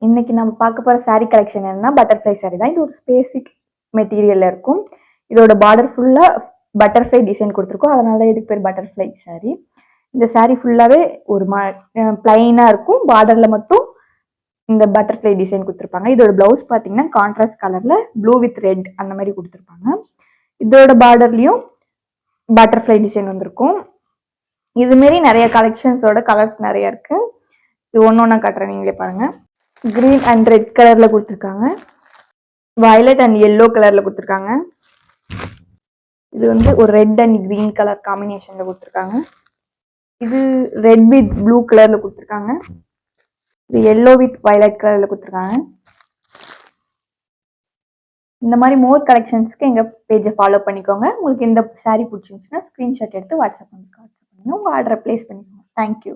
இன்னைக்கு நம்ம பார்க்க போற saree கலெக்ஷன் என்னன்னா பட்டர்ஃப்ளை saree தான். இது ஒரு பேசிக் மெட்டீரியல்ல இருக்கும். இதோட பார்டர் ஃபுல்லா பட்டர்ஃப்ளை டிசைன் கொடுத்துருக்கோம். அதனால இதுக்கு பேர் பட்டர்ஃப்ளை saree. இந்த saree ஃபுல்லாவே ஒரு பிளைனா இருக்கும். பார்டர்ல மட்டும் இந்த பட்டர்ஃப்ளை டிசைன் கொடுத்துருப்பாங்க. இதோட பிளவுஸ் பார்த்தீங்கன்னா கான்ட்ராஸ்ட் கலர்ல ப்ளூ வித் ரெட் அந்த மாதிரி கொடுத்துருப்பாங்க. இதோட பார்டர்லயும் பட்டர்ஃப்ளை டிசைன் வந்திருக்கும். இது மாரி நிறைய கலெக்ஷன்ஸோட கலர்ஸ் நிறைய இருக்கு. இது ஒன்னொன்னா காட்டுறேன், நீங்களே பாருங்க. கிரீன் அண்ட் ரெட் கலர்ல கொடுத்துருக்காங்க. வயலட் அண்ட் எல்லோ கலர்ல கொடுத்துருக்காங்க. இது வந்து ஒரு ரெட் அண்ட் கிரீன் கலர் காம்பினேஷன்ல கொடுத்துருக்காங்க. இது ரெட் வித் ப்ளூ கலர்ல கொடுத்துருக்காங்க. இது எல்லோ வித் வயலட் கலர்ல கொடுத்துருக்காங்க. இந்த மாதிரி மோர் கலெக்ஷன்ஸ்க்கு எங்க பேஜை ஃபாலோ பண்ணிக்கோங்க. உங்களுக்கு இந்த saree பிடிச்சிருந்துச்சுன்னா ஸ்கிரீன்ஷாட் எடுத்து வாட்ஸ்அப் பண்ணுங்க. உங்க ஆர்டரை பிளேஸ் பண்ணிக்கோங்க. தேங்க்யூ.